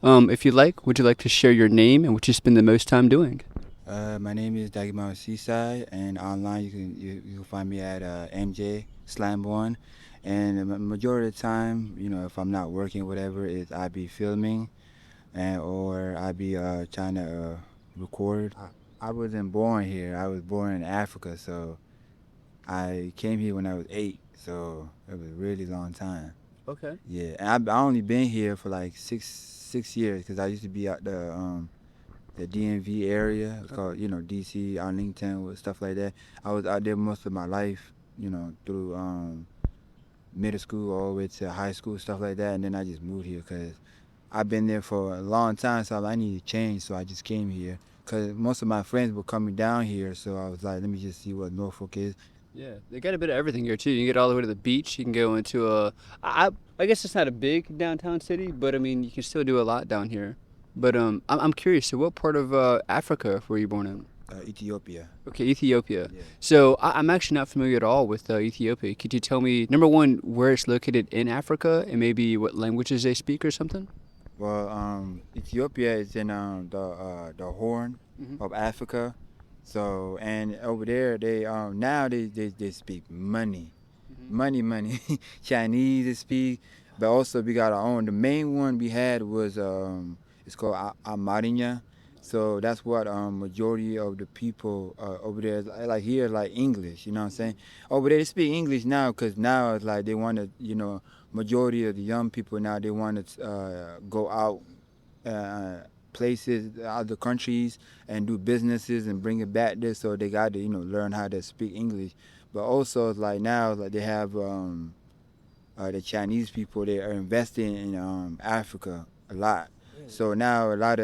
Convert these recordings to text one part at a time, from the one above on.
If you'd like, would you like to share your name and what you spend the most time doing? My name is Dagmar Seaside, and online you can find me at MJ Slamborn. And the majority of the time, if I'm not working, whatever, is I be filming, and or I be trying to record. I wasn't born here. I was born in Africa, so I came here when I was 8. So it was a really long time. Okay. Yeah, and I only been here for like six years because I used to be out the DMV area. It's called, DC, Arlington, with stuff like that. I was out there most of my life, through middle school all the way to high school, stuff like that. And then I just moved here because I've been there for a long time, so I need to change. So I just came here because most of my friends were coming down here. So I was like, let me just see what Norfolk is. Yeah, they got a bit of everything here too. You can get all the way to the beach. You can go into I guess it's not a big downtown city, but I mean you can still do a lot down here. But I'm curious. So what part of Africa were you born in? Ethiopia. Okay, Ethiopia. Yeah. So I'm actually not familiar at all with Ethiopia. Could you tell me, number one, where it's located in Africa, and maybe what languages they speak or something? Well, Ethiopia is in the Horn Mhm. of Africa. So and over there they now they speak money, Mhm. money. Chinese they speak, but also we got our own. The main one we had was it's called Amarinya. So that's what majority of the people over there like here like English. You know what I'm saying? Over there they speak English now because now it's like they want to majority of the young people now they want to go out places, other countries, and do businesses and bring it back there. So they got to learn how to speak English. But also it's like now like they have the Chinese people they are investing in Africa a lot. So now a lot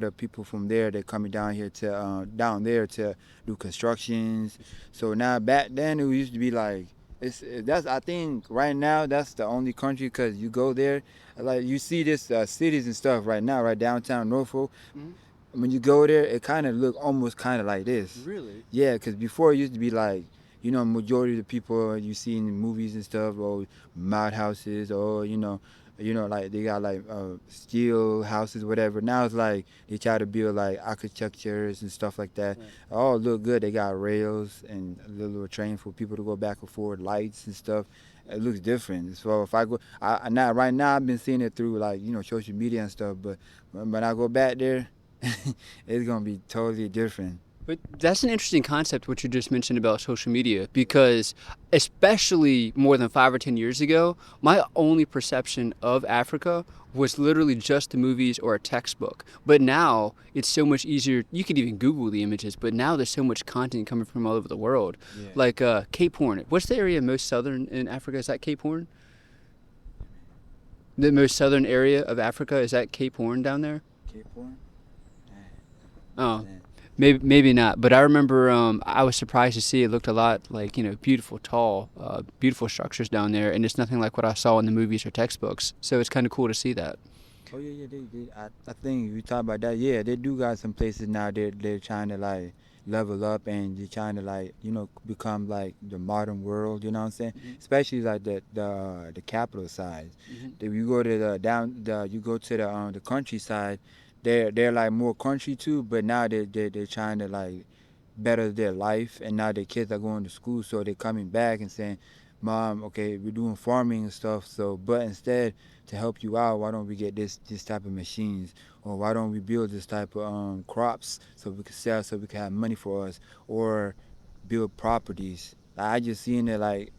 of people from there they're coming down here to down there to do constructions. So now back then it used to be like that's I think right now that's the only country because you go there like you see this cities and stuff right now right downtown Norfolk. Mhm. When you go there it kind of look almost kind of like this. Really? Yeah, because before it used to be like majority of the people you see in movies and stuff or mud houses or like they got like steel houses, whatever. Now it's like they try to build like architectures and stuff like that. Right. All look good. They got rails and a little train for people to go back and forth, lights and stuff. It looks different. So if I go, now right now I've been seeing it through like social media and stuff. But when I go back there, it's gonna be totally different. But that's an interesting concept, what you just mentioned about social media, because especially more than 5 or 10 years ago, my only perception of Africa was literally just the movies or a textbook. But now it's so much easier. You could even Google the images, but now there's so much content coming from all over the world. Yeah. Like Cape Horn. What's the area most southern in Africa? Is that Cape Horn? The most southern area of Africa, is that Cape Horn down there? Cape Horn. Oh. Maybe not, but I remember I was surprised to see it looked a lot like beautiful, tall, beautiful structures down there, and it's nothing like what I saw in the movies or textbooks. So it's kind of cool to see that. Oh yeah, they I think we talk about that. Yeah, they do got some places now. They're trying to like level up and they're trying to like become like the modern world. You know what I'm saying? Mhm. Especially like the capital side. Mhm. If you go to you go to the countryside, they're like more country too. But now they're trying to like better their life, and now their kids are going to school, so they're coming back and saying, "Mom, okay, we're doing farming and stuff. So, but instead to help you out, why don't we get this type of machines, or why don't we build this type of crops so we can sell, so we can have money for us, or build properties." I just seen it like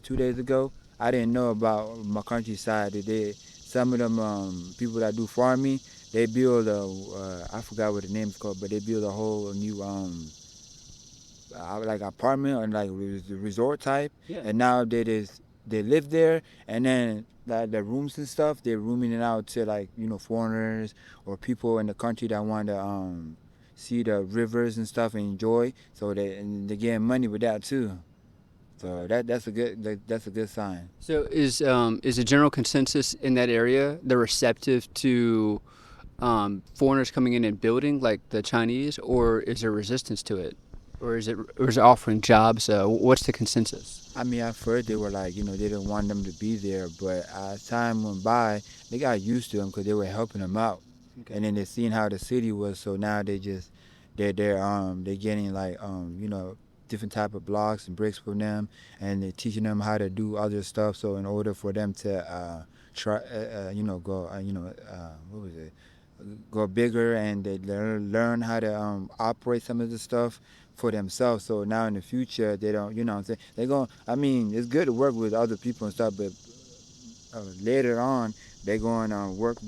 2 days ago. I didn't know about my countryside that some of them people that do farming they build I forgot what the name is called, but they build a whole new like apartment or like resort type, Yeah. and now they live there, and then like the rooms and stuff they're rooming it out to like foreigners or people in the country that want to see the rivers and stuff and enjoy. So they're getting money with that too. So that's a good sign. So is a general consensus in that area they're receptive to foreigners coming in and building like the Chinese, or is there resistance to it? or is it offering jobs? What's the consensus? I mean, at first they were like, they didn't want them to be there, but as time went by, they got used to them because they were helping them out, Okay. and then they seen how the city was, so now they're getting like different type of blocks and bricks from them, and they're teaching them how to do other stuff. So in order for them to go what was it, go bigger, and they learn how to operate some of the stuff for themselves. So now in the future, they don't, what I'm saying, they're going, I mean, it's good to work with other people and stuff, but later on, they're going to work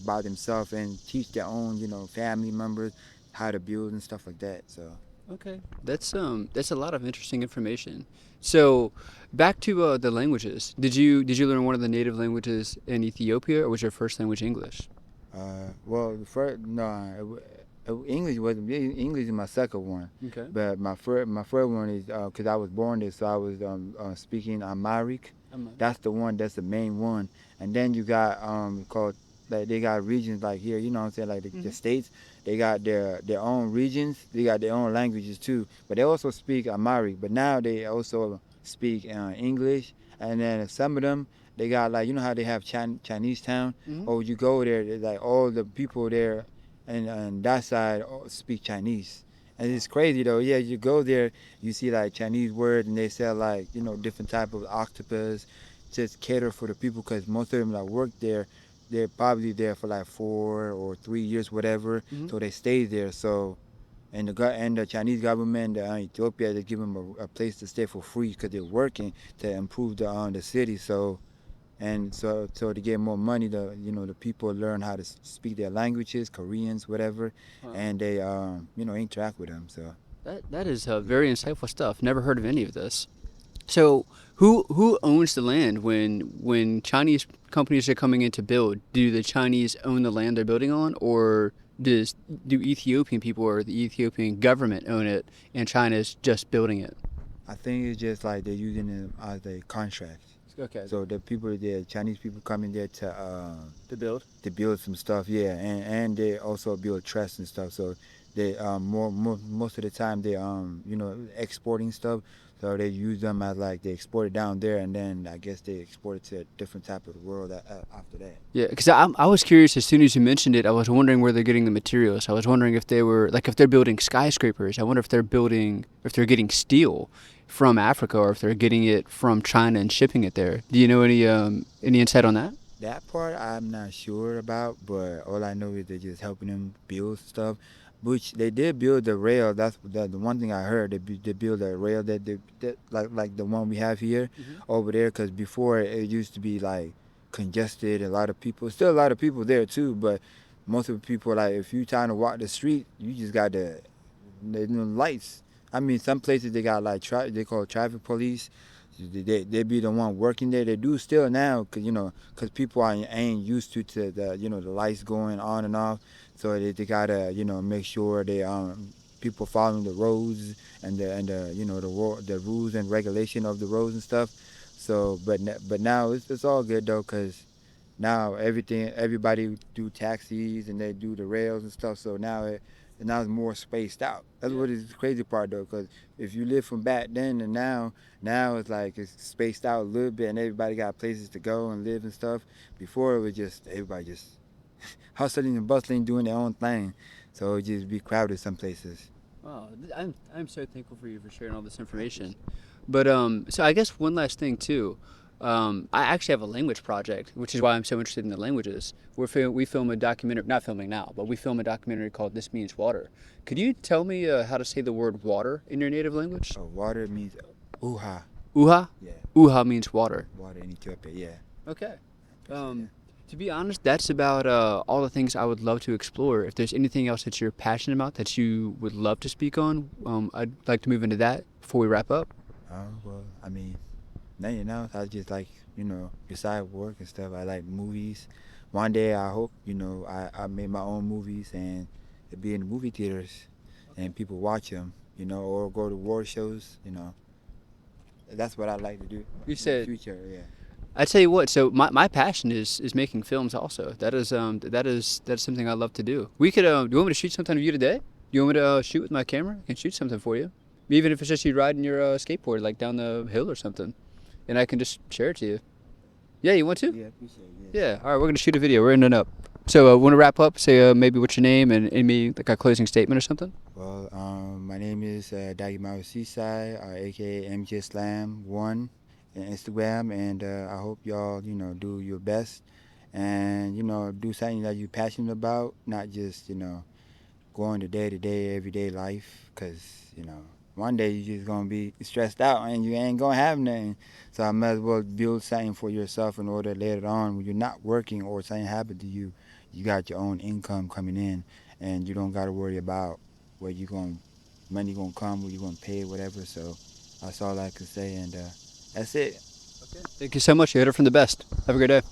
by themselves and teach their own, family members how to build and stuff like that. So. Okay, that's a lot of interesting information. So, back to the languages. Did you learn one of the native languages in Ethiopia, or was your first language English? Well, the first no, English is my second one, Okay. but my first one is because I was born there, so I was speaking Amharic. That's the one. That's the main one. And then you got called, like, they got regions like here. You know what I'm saying? Like the states, they got their own regions. They got their own languages too. But they also speak Amharic. But now they also speak English. And then some of them, they got, like, how they have Chinese town. Or you go there, like all the people there, and that side all speak Chinese. And it's crazy though. Yeah, you go there, you see like Chinese words, and they sell like different type of octopus, just cater for the people, because most of them that work there, they're probably there for like 4 or 3 years, whatever. So they stay there. So, and the Chinese government, Ethiopia, they give them a place to stay for free because they're working to improve the city. So. And so to get more money, the people learn how to speak their languages, Koreans, whatever, and they interact with them. So That is very insightful stuff. Never heard of any of this. So, who owns the land when Chinese companies are coming in to build? Do the Chinese own the land they're building on, or do Ethiopian people or the Ethiopian government own it and China's just building it? I think it's just like they're using it as a contract. Okay. So the Chinese people come in there To build. to build some stuff, yeah, and they also build trusts and stuff. So they most of the time they exporting stuff. So they use them as, like, they export it down there, and then I guess they export it to a different type of the world after that. Yeah, because I was curious as soon as you mentioned it. I was wondering where they're getting the materials. I was wondering if they were, like, if they're building skyscrapers. I wonder if they're getting steel from Africa, or if they're getting it from China and shipping it there. Do you know any insight on that? That part I'm not sure about, but all I know is they're just helping them build stuff. Which they did build the rail. That's the one thing I heard. They build a rail that like the one we have here over there. Because before it used to be like congested, a lot of people. Still a lot of people there too, but most of the people, like, if you trying to walk the street, you just got the lights. I mean, some places they got like they call traffic police. They be the one working there. They do still now, cause people ain't used to the the lights going on and off. So they gotta make sure they people following the roads and the rules and regulation of the roads and stuff. So but now it's all good though, cause now everybody do taxis and they do the rails and stuff. So now it's more spaced out. That's what is the crazy part though, because if you live from back then and now it's like it's spaced out a little bit, and everybody got places to go and live and stuff. Before it was just everybody just hustling and bustling, doing their own thing. So it just be crowded some places. Wow, I'm so thankful for you for sharing all this information. But so I guess one last thing too. I actually have a language project, which is why I'm so interested in the languages. We film a documentary, not filming now, but we film a documentary called This Means Water. Could you tell me how to say the word water in your native language? Water means uha. Uha? Yeah. Uha means water. Water in Ethiopia, yeah. Okay. To be honest, that's about all the things I would love to explore. If there's anything else that you're passionate about that you would love to speak on, I'd like to move into that before we wrap up. Well, I mean, now I just like, beside work and stuff, I like movies. One day I hope, I made my own movies and it'd be in the movie theaters and people watch them, or go to award shows, That's what I like to do. You said in the future, yeah. I tell you what. So my passion is making films. Also, that is something I love to do. We could. Do you want me to shoot something of you today? Do you want me to shoot with my camera? I can shoot something for you. Even if it's just you riding your skateboard like down the hill or something, and I can just share it to you. Yeah, you want to? Yeah, appreciate it. Yeah. All right, we're gonna shoot a video. We're ending up. So, want to wrap up? Say maybe what's your name and maybe like a closing statement or something. Well, my name is Dagi Maui Seaside, aka MJ Slam One, on Instagram, and I hope y'all, do your best, and do something that you're passionate about, not just going to day everyday life, cause one day you're just gonna be stressed out and you ain't gonna have nothing. So I might as well build something for yourself in order later on when you're not working or something happened to you, you got your own income coming in, and you don't gotta worry about where you going, money gonna come, where you gonna pay, whatever. So that's all I can say, and that's it. Thank you so much. You heard it from the best. Have a great day.